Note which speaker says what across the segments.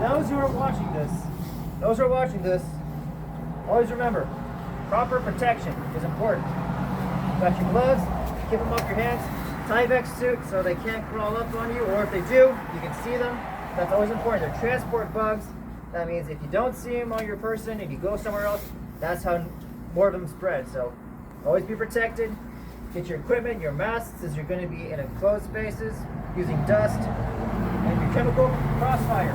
Speaker 1: those who are watching this, always remember, proper protection is important. You got your gloves, keep them off your hands, Tyvek suit so they can't crawl up on you, or if they do, you can see them. That's always important. They're transport bugs. That means if you don't see them on your person and you go somewhere else, that's how more of them spread. So always be protected. Get your equipment, your masks, as you're going to be in enclosed spaces, using dust, and your chemical crossfire.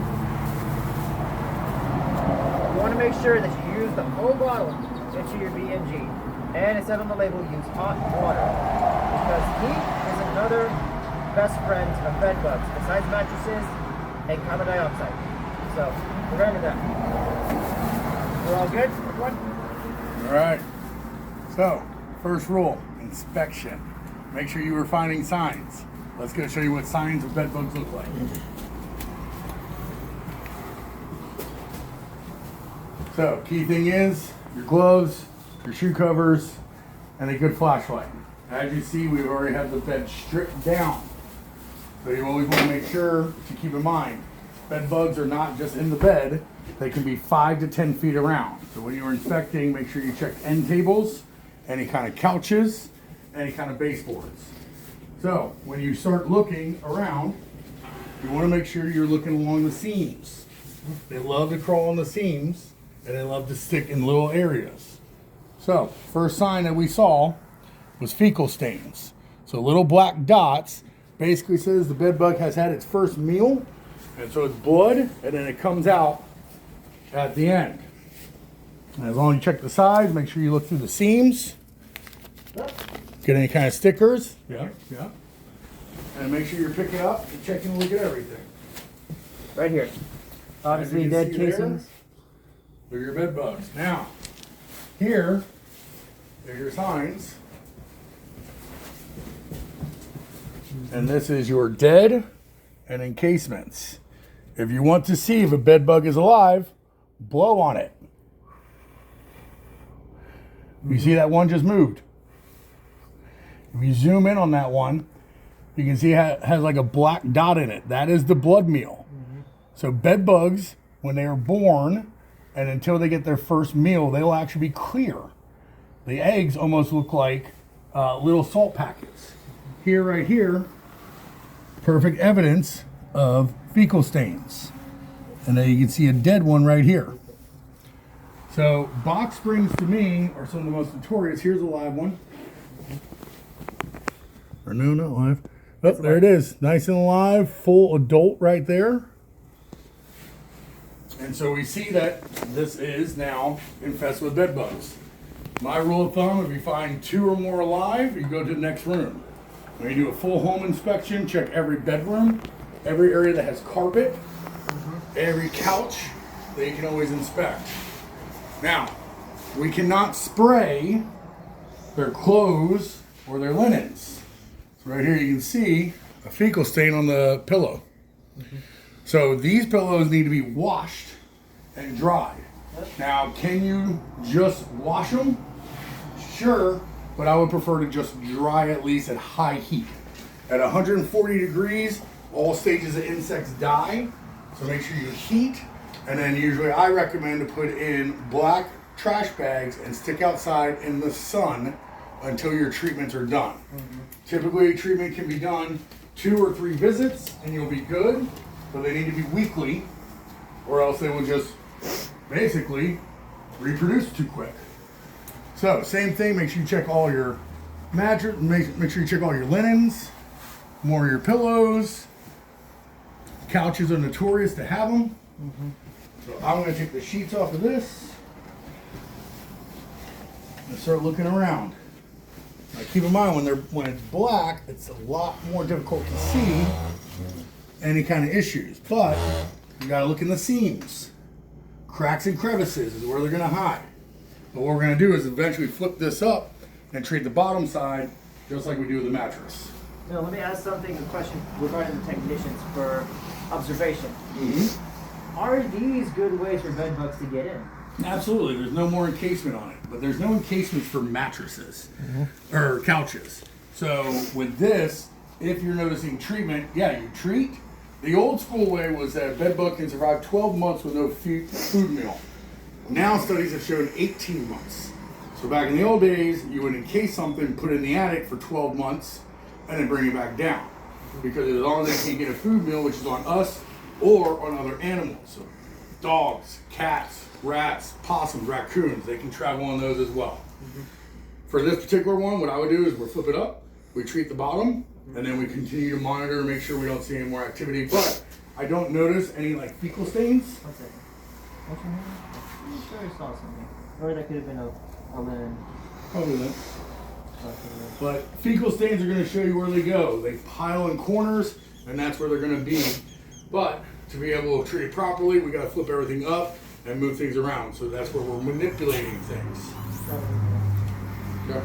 Speaker 1: You want to make sure that you use the whole bottle into your BMG. And it said on the label, use hot water. Because heat is another best friend of bed bugs, besides mattresses and carbon dioxide. So, remember that. We're all good, everyone?
Speaker 2: All right. So, first rule, inspection. Make sure you are finding signs. Let's go show you what signs of bed bugs look like. So, key thing is your gloves, your shoe covers, and a good flashlight. As you see, we already have the bed stripped down. So you always want to make sure to keep in mind, bed bugs are not just in the bed, they can be 5 to 10 feet around. So when you're inspecting, make sure you check end tables, any kind of couches, any kind of baseboards. So when you start looking around, you want to make sure you're looking along the seams. They love to crawl on the seams, and they love to stick in little areas. So first sign that we saw was fecal stains. So little black dots basically says the bed bug has had its first meal, and so it's blood, and then it comes out at the end. And as long as you check the sides, make sure you look through the seams. Get any kind of stickers. Yeah. And make sure you're picking up and checking a look at everything.
Speaker 1: Right here. Obviously dead casings.
Speaker 2: There are your bed bugs. Now, here are your signs. And this is your dead and encasements. If you want to see if a bed bug is alive, blow on it. You see that one just moved. If you zoom in on that one, you can see it has like a black dot in it. That is the blood meal. So bed bugs, when they are born and until they get their first meal, they will actually be clear. The eggs almost look like little salt packets. Here, right here, perfect evidence of fecal stains. And then you can see a dead one right here. So box springs to me are some of the most notorious. Here's a live one. Or no, not live. Oh, there it is. Nice and alive, full adult right there. And so we see that this is now infested with bed bugs. My rule of thumb, if you find 2 or more alive, you go to the next room. When you do a full home inspection, check every bedroom, every area that has carpet, every couch that you can always inspect. Now, we cannot spray their clothes or their linens. So right here you can see a fecal stain on the pillow. So these pillows need to be washed and dried. Now, can you just wash them? Sure, but I would prefer to just dry at least at high heat. At 140 degrees, all stages of insects die. So make sure you heat, and then usually I recommend to put in black trash bags and stick outside in the sun until your treatments are done. Typically, treatment can be done 2 or 3 visits and you'll be good, but they need to be weekly or else they will just basically reproduce too quick. So same thing, make sure you check all your mattress, make sure you check all your linens, more of your pillows. Couches are notorious to have them. So I'm going to take the sheets off of this and start looking around. Now keep in mind when it's black, it's a lot more difficult to see any kind of issues. But you got to look in the seams. Cracks and crevices is where they're going to hide. But what we're going to do is eventually flip this up and treat the bottom side just like we do with the mattress.
Speaker 1: Now, let me ask a question regarding the technicians for observation. Are these good ways for bed bugs to get in?
Speaker 2: Absolutely. There's no more encasement on it, but there's no encasements for mattresses or couches. So with this, if you're noticing treatment, yeah, you treat. The old school way was that a bed bug can survive 12 months with no food meal. Now studies have shown 18 months. So back in the old days, you would encase something, put it in the attic for 12 months, and then bring it back down. Because as long as they can't get a food meal, which is on us or on other animals. So dogs, cats, rats, possums, raccoons, they can travel on those as well. For this particular one, what I would do is we'll flip it up, we treat the bottom, and then we continue to monitor and make sure we don't see any more activity. But I don't notice any like fecal stains.
Speaker 1: One second. What's your name? I'm sure I saw something. Or that could have been a linen.
Speaker 2: Probably that. But fecal stains are going to show you where they go. They pile in corners, and that's where they're going to be. But to be able to treat it properly, we got to flip everything up and move things around. So that's where we're manipulating things. Okay.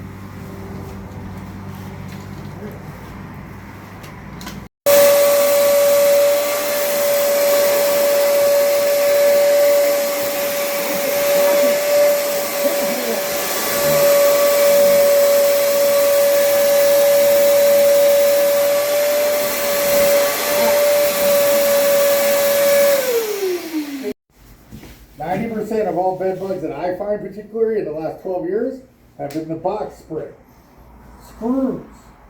Speaker 2: 90% of all bed bugs that I find, particularly in the last 12 years, have been the box spring. Screws,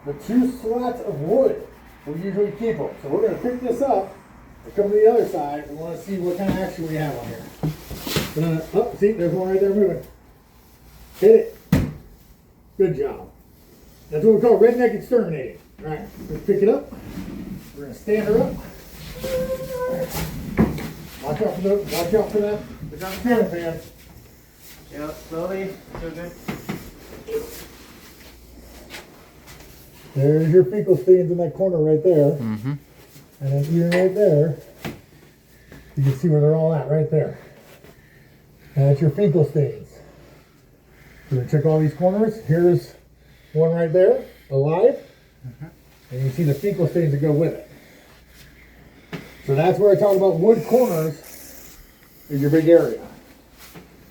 Speaker 2: the 2 slats of wood, we usually keep them. So we're going to pick this up and come to the other side. We want to see what kind of action we have on here. Oh, see, there's one right there moving. Hit it. Good job. That's what we call redneck exterminating. All right, let's pick it up. We're going to stand her up. Watch out for that. It's on the camera, man.
Speaker 1: Yeah, slowly. Still good.
Speaker 2: There's your fecal stains in that corner right there.
Speaker 3: Mm-hmm.
Speaker 2: And then even right there, you can see where they're all at right there. And that's your fecal stains. So we check all these corners. Here's one right there, alive. And you see the fecal stains that go with it. So that's where I talk about wood corners is your big area.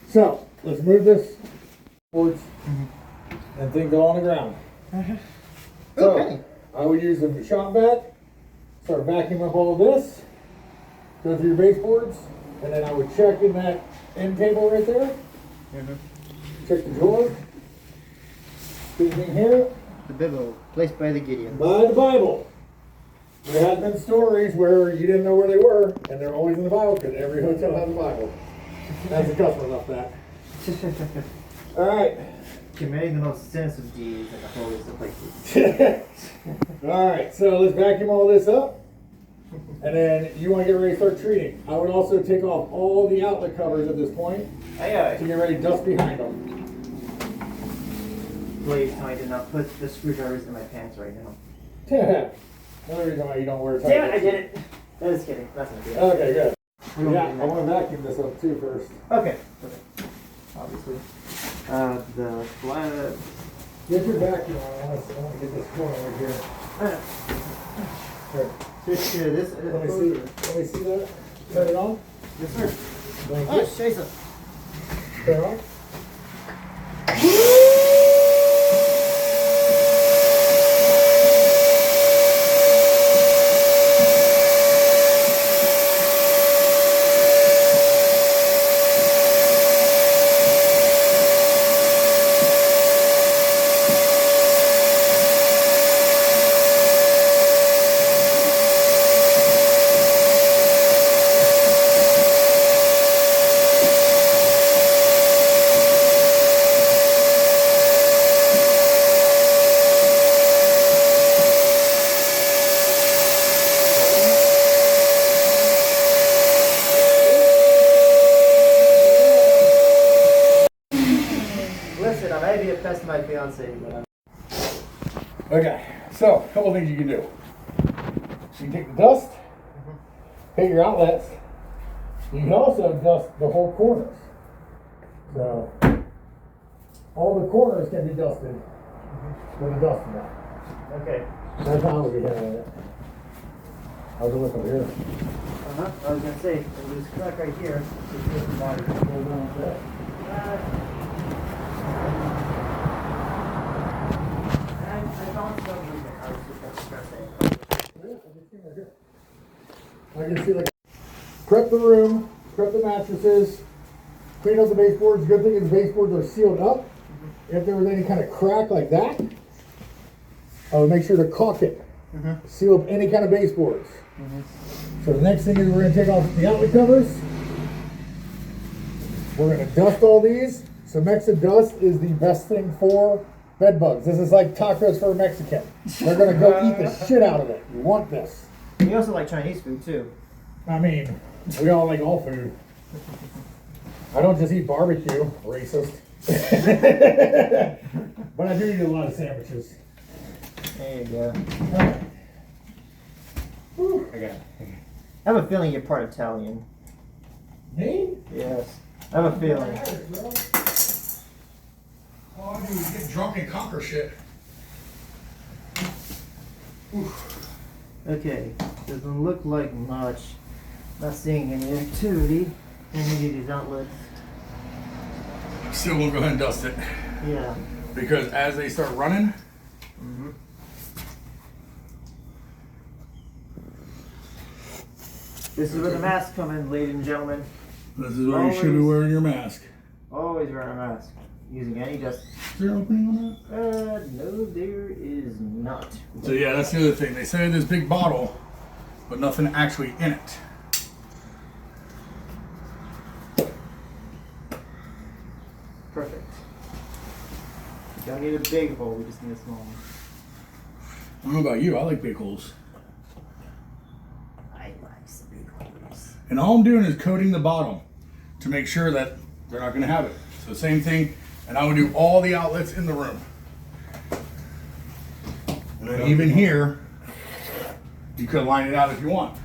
Speaker 2: So let's move this towards and things go on the ground. So
Speaker 1: Okay.
Speaker 2: I would use a shop vac, start vacuuming up all of this, go through your baseboards, and then I would check in that end table right there. Check the drawer. Anything here?
Speaker 1: The Bible, placed by the Gideon.
Speaker 2: By the Bible. There have been stories where you didn't know where they were, and they're always in the Bible because every hotel has a Bible. That's the customer left that. All right.
Speaker 1: Committing the most sensitive deeds in the holiest of places.
Speaker 2: All right, so let's vacuum all this up, and then you want to get ready to start treating. I would also take off all the outlet covers at this point
Speaker 1: Aye,
Speaker 2: to
Speaker 1: aye.
Speaker 2: get ready to dust behind them.
Speaker 1: Please tell me I did not put the screwdrivers in my pants right now.
Speaker 2: Another reason why you don't wear tight.
Speaker 1: Damn it, I did it. Just kidding. That's not good.
Speaker 2: Okay, good.
Speaker 1: We don't
Speaker 2: Yeah,
Speaker 1: need
Speaker 2: I want to vacuum this up too first.
Speaker 1: Okay. Obviously. The flat.
Speaker 2: Get your vacuum on. I want to get this corner right here. Here.
Speaker 1: This.
Speaker 2: Let me see. Let me see that. Turn it on.
Speaker 1: Yes, sir.
Speaker 2: Thank
Speaker 1: Oh,
Speaker 2: you.
Speaker 1: scheiße.
Speaker 2: Turn it on.
Speaker 1: Listen, I may be a pest to my fiance, but I'm.
Speaker 2: Okay, so a couple things you can do. You can take the dust, hit your outlets. You can also dust the whole corners. So all the corners can be dusted with a dust mat.
Speaker 1: Okay.
Speaker 2: That's how I would be handling it. How's it look over here?
Speaker 1: Uh-huh. I was gonna say, there's a crack right here. So here's the water.
Speaker 2: Hold on with that.
Speaker 1: I found some movement. I was just gonna say.
Speaker 2: Yeah, I just came right here.
Speaker 3: I can see like prep the room, prep the mattresses, clean up the baseboards. Good thing is the baseboards are sealed up. If there was any kind of crack like that, I would make sure to caulk it. Seal up any kind of baseboards. So the next thing is we're going to take off the outlet covers. We're going to dust all these. Some Mexican dust is the best thing for bed bugs. This is like tacos for a Mexican. They're going to go eat the shit out of it. You want this.
Speaker 1: We also like Chinese food too.
Speaker 3: I mean, we all like all food. I don't just eat barbecue, racist. But I do eat a lot of sandwiches.
Speaker 1: There you go.
Speaker 3: Alright.
Speaker 1: I got it. I have a feeling you're part Italian.
Speaker 3: Me?
Speaker 1: Yes. I have a feeling.
Speaker 2: All I do is get drunk and conquer shit.
Speaker 1: Okay. Doesn't look like much. Not seeing any activity. Any of these outlets.
Speaker 2: Still won't go ahead and dust it.
Speaker 1: Yeah.
Speaker 2: Because as they start running,
Speaker 1: This is where the masks come in, ladies and gentlemen.
Speaker 2: this is where you should be wearing your mask.
Speaker 1: Always wear a mask. Using any dust.
Speaker 2: Is there an opening on that?
Speaker 1: No, there is not.
Speaker 2: So yeah, that's the other thing. They say this big bottle, but nothing actually in it.
Speaker 1: Perfect. We don't need a big hole, we just need a small one.
Speaker 2: I don't know about you, I like big holes.
Speaker 1: I like some big holes.
Speaker 2: And all I'm doing is coating the bottom to make sure that they're not going to have it. So same thing, and I would do all the outlets in the room. And then even here, you could line it out if you want.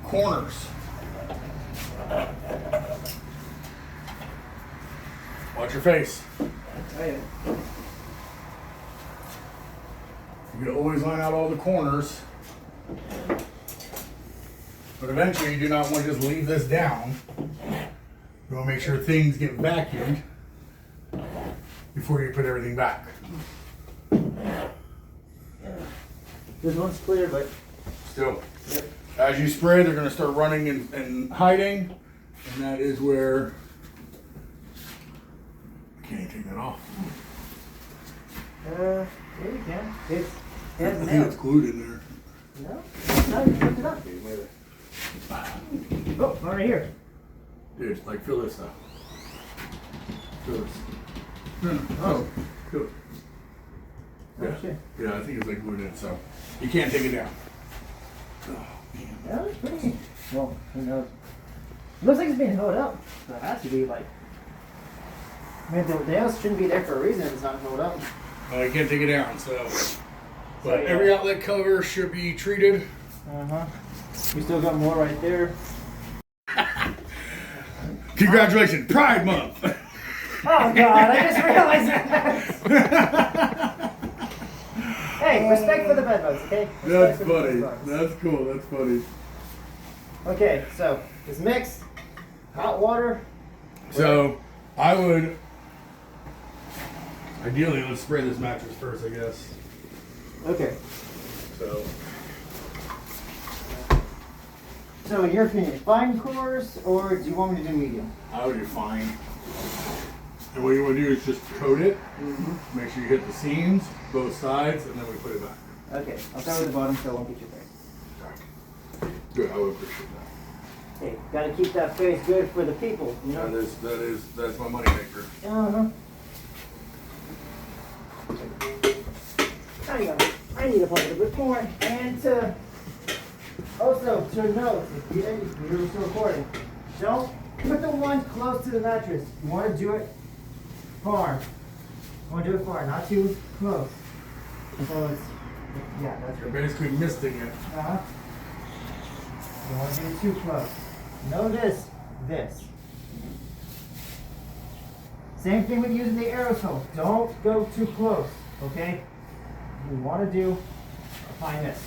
Speaker 2: Corners. Watch your face.
Speaker 1: Oh, yeah.
Speaker 2: You can always line out all the corners. But eventually you do not want to just leave this down. You want to make sure things get vacuumed before you put everything back.
Speaker 1: This one's clear, but
Speaker 2: Still,
Speaker 1: yep.
Speaker 2: as you spray, they're going to start running and hiding. And that is where, I can't even take that off.
Speaker 1: Yeah, you can. It's
Speaker 2: I think it's glued in there.
Speaker 1: No, you picked it up. Oh, right here.
Speaker 2: Dude, like feel this stuff. Feel this.
Speaker 1: Oh.
Speaker 2: Feel it. Yeah.
Speaker 1: Oh, shit.
Speaker 2: Yeah, I think it's like glued in, so you can't take it down. Oh, man.
Speaker 1: Yeah, it's pretty. Well, who knows? It looks like it's being held up. So it has to be like. I mean, the nails shouldn't be there for a reason if it's not held up.
Speaker 2: Oh, you can't take it down, so. But
Speaker 1: yeah.
Speaker 2: every outlet cover should be treated.
Speaker 1: We still got more right there.
Speaker 2: Congratulations, Pride Month!
Speaker 1: Oh God, I just realized that. Hey, respect for the bedbugs, okay? Respect
Speaker 2: That's
Speaker 1: for the
Speaker 2: funny.
Speaker 1: bedbugs.
Speaker 2: That's cool. That's funny.
Speaker 1: Okay, so this mix, hot water.
Speaker 2: So I would ideally let's spray this mattress first, I guess.
Speaker 1: Okay.
Speaker 2: So
Speaker 1: in your opinion, fine cores or do you want me to do medium?
Speaker 2: I would do fine. And what you want to do is just coat it. Make sure you hit the seams, both sides, and then we put it back.
Speaker 1: Okay, I'll start with the bottom so it won't get your face.
Speaker 2: Good, I would appreciate that.
Speaker 1: Hey, gotta keep that face good for the people, you know?
Speaker 2: That's my money maker.
Speaker 1: Hang on, I need a part of the report and also to note, if you're still recording, don't put the one close to the mattress. You want to do it far. You want to do it far, not too close. So it's, yeah, that's
Speaker 2: You're
Speaker 1: right.
Speaker 2: basically misting it.
Speaker 1: You don't want to do it too close. Notice this. Same thing with using the aerosol. Don't go too close, okay? You want to do a fine mist.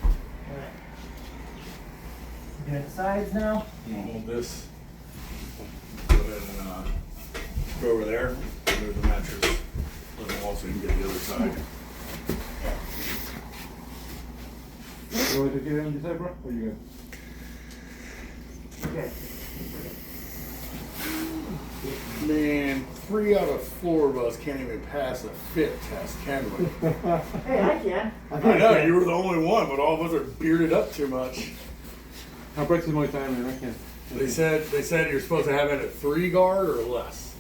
Speaker 1: Alright. Doing the sides now.
Speaker 2: I'm gonna hold this. Go ahead and go over there. Move the mattress. Let them also can get the other side.
Speaker 4: You want to do him this bro? Or you
Speaker 1: Okay.
Speaker 2: Man, 3 out of 4 of us can't even pass a fit test, can we?
Speaker 1: Hey, I can.
Speaker 2: I know, you were the only one, but all of us are bearded up too much.
Speaker 4: I'll practice more time, man. I can't.
Speaker 2: They said you're supposed to have it at 3 guard or less.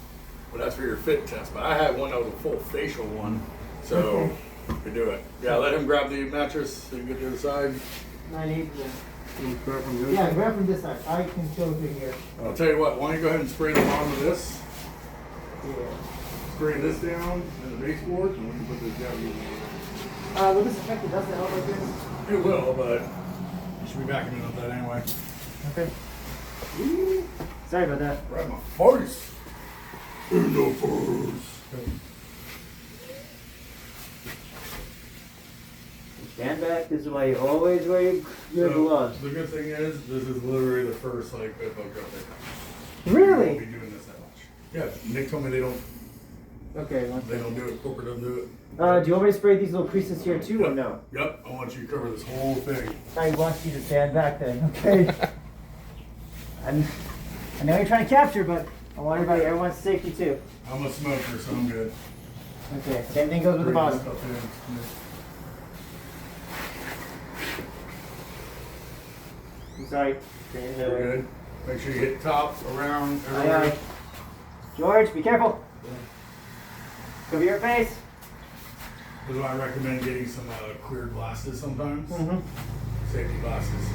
Speaker 2: Well, that's for your fit test. But I had one that was a full facial one, so we could do it. Yeah, let him grab the mattress so you can get to the side.
Speaker 1: I need
Speaker 4: You grab from the other
Speaker 1: Yeah,
Speaker 4: side?
Speaker 1: grab from this side. I can go through here.
Speaker 2: I'll tell you what, why don't you go ahead and spray the bottom of this?
Speaker 1: Yeah.
Speaker 2: Spray this down and the baseboard, and we can put this down.
Speaker 1: Will this affect the dust that help like this?
Speaker 2: It will, but you should be vacuuming up that anyway.
Speaker 1: Okay. Sorry about that.
Speaker 2: Right in my face. In the face.
Speaker 1: Stand back. This is why you always wear your
Speaker 2: So,
Speaker 1: gloves.
Speaker 2: the good thing is, this is literally the first like bed bug drop they have.
Speaker 1: Really?
Speaker 2: We won't be doing this that much. Yeah, Nick told me they don't
Speaker 1: Okay.
Speaker 2: do it. Corporate doesn't do it.
Speaker 1: Do you want me to spray these little creases here too, or no?
Speaker 2: Yep. I want you to cover this whole thing.
Speaker 1: I want you to stand back then. Okay. I know you're trying to capture, but I want everyone's safety too.
Speaker 2: I'm a smoker, so I'm good.
Speaker 1: Okay. Same thing goes with the
Speaker 2: Bring
Speaker 1: bottom.
Speaker 2: this stuff in.
Speaker 1: I'm sorry.
Speaker 2: We're good. Make sure you hit top, around,
Speaker 1: Aye,
Speaker 2: everywhere.
Speaker 1: aye. George, be careful. Cover your face.
Speaker 2: This is why I recommend getting some clear glasses sometimes. Safety glasses.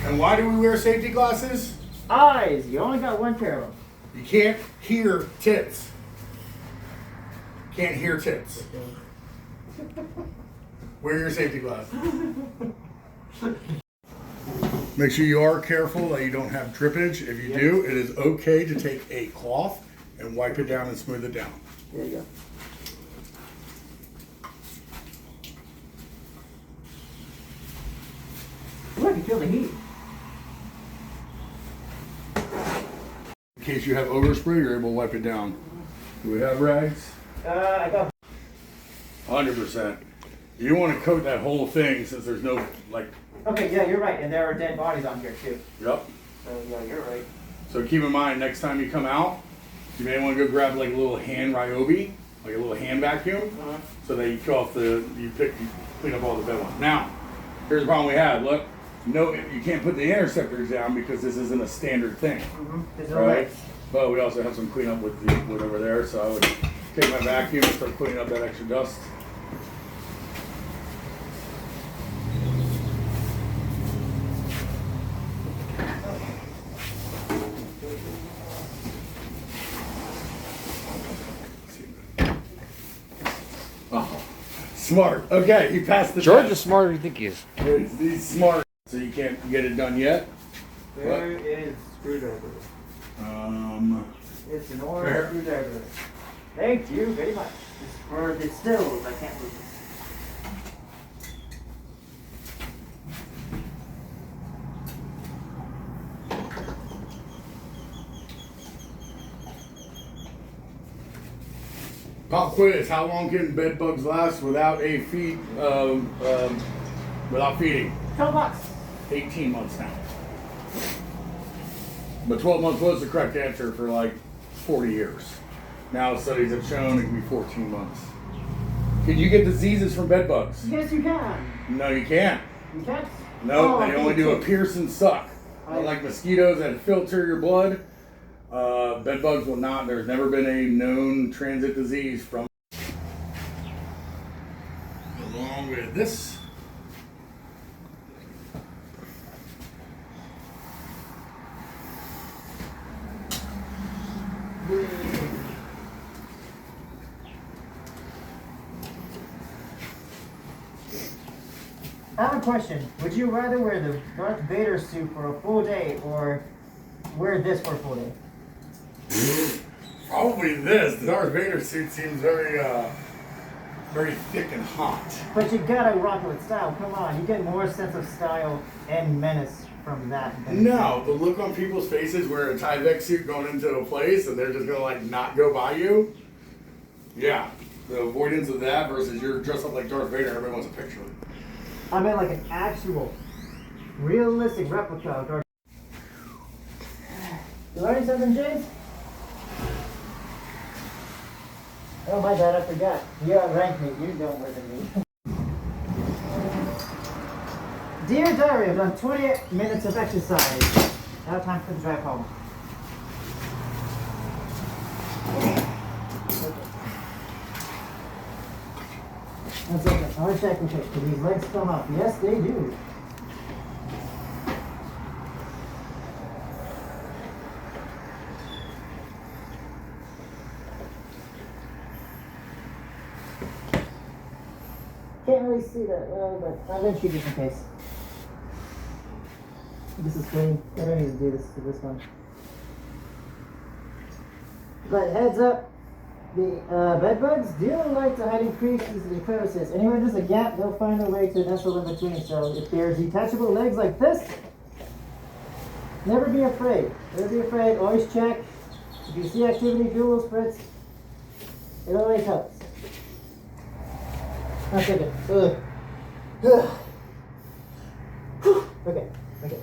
Speaker 2: And why do we wear safety glasses?
Speaker 1: Eyes. You only got one pair of them.
Speaker 2: You can't hear tits. Can't hear tits. Wear your safety glasses. Make sure you are careful that you don't have drippage. If you do, it is okay to take a cloth and wipe it down and smooth it down.
Speaker 1: There you go. Ooh, I can feel the heat.
Speaker 2: In case you have overspray, you're able to wipe it down. Do we have rags?
Speaker 1: I got.
Speaker 2: 100%. You want to coat that whole thing since there's no, like,
Speaker 1: Okay, yeah, you're right, and there are dead bodies on here too.
Speaker 2: yep.
Speaker 1: So yeah, you're right.
Speaker 2: So keep in mind, next time you come out, you may want to go grab like a little hand Ryobi, like a little hand vacuum, so that you kill off you clean up all the dead ones. Now, here's the problem we had. Look, no, you can't put the interceptors down because this isn't a standard thing,
Speaker 1: There's no
Speaker 2: right?
Speaker 1: legs.
Speaker 2: But we also have some cleanup with the wood over there, so I would take my vacuum and start cleaning up that extra dust. Oh, smart. Okay, he passed the
Speaker 5: George is
Speaker 2: test.
Speaker 5: smarter than you think he is.
Speaker 2: He's smart. So you can't get it done yet?
Speaker 1: There is screwdriver. It's an orange
Speaker 2: Fair.
Speaker 1: screwdriver. Thank you very much. It's for the stills. I can't move it.
Speaker 2: Pop quiz. How long can bed bugs last without a feed, without feeding?
Speaker 1: 12 bucks.
Speaker 2: 18 months now. But 12 months was the correct answer for like 40 years. Now studies have shown it can be 14 months. Can you get diseases from bed bugs?
Speaker 1: Yes, you can.
Speaker 2: No, you can't.
Speaker 1: You can't?
Speaker 2: No,
Speaker 1: Oh,
Speaker 2: they only do a
Speaker 1: okay.
Speaker 2: pierce and suck. Unlike mosquitoes that filter your blood, bed bugs will not. There's never been a known transit disease from. Along with this.
Speaker 1: I have a question. Would you rather wear the Darth Vader suit for a full day or wear this for a full day?
Speaker 2: Probably this. The Darth Vader suit seems very, very thick and hot.
Speaker 1: But you gotta rock it with style. Come on, you get more sense of style and menace from that. than-
Speaker 2: No, the look on people's faces wearing a Tyvek suit going into a place and they're just gonna like not go by you. Yeah, the avoidance of that versus you're dressed up like Darth Vader and everyone wants a picture.
Speaker 1: I meant like an actual realistic replica of Darth. You learning something, James? Oh my bad, I forgot. You outrank me. You know more than me. Dear Diary, I've done 20 minutes of exercise. Now time for the drive home. One second. I want to check and check. Do these legs come up? Yes, they do. Can't really see that well, but I'm gonna shoot just in case. This is clean. I don't need to do this to this one. But heads up, the bed bugs do like to hide in creases and crevices. Anywhere there's a gap, they'll find a way to nestle in between. So if there's detachable legs like this, never be afraid. Never be afraid. Always check. If you see activity, do a little spritz. It always helps. One second. Ugh. Ugh. Whew. Okay. Okay.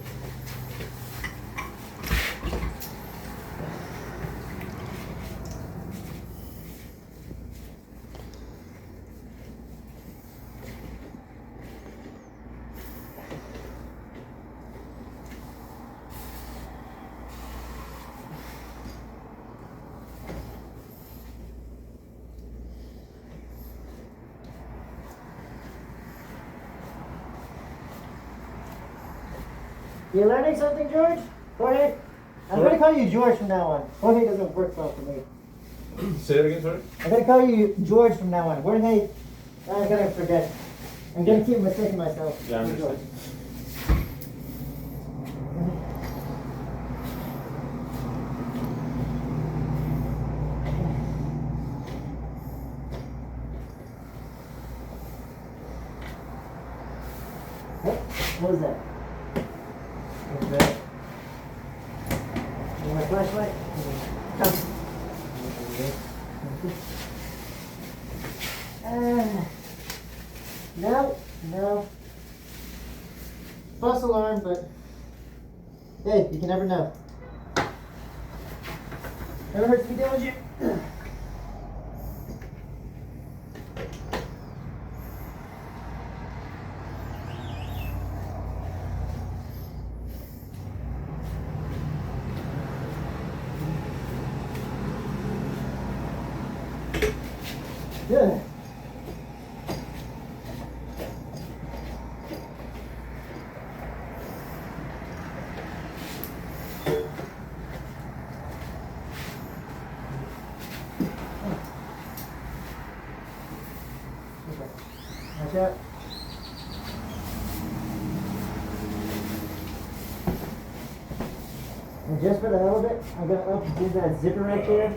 Speaker 1: You learning something, George? Jorge? I'm going to call you George from now on. Jorge doesn't work well for me.
Speaker 4: Say it again, sorry?
Speaker 1: I'm going to call you George from now on. Jorge, I'm going to forget. I'm going to keep mistaking myself.
Speaker 4: Yeah, I
Speaker 1: for George.
Speaker 4: understand.
Speaker 1: What was that? What's that? You want my flashlight? Come. No, no. False alarm, but hey, you can never know. Never hurts to be diligent. Good. Watch out. And just for the hell of it, I'm gonna undo that zipper right there.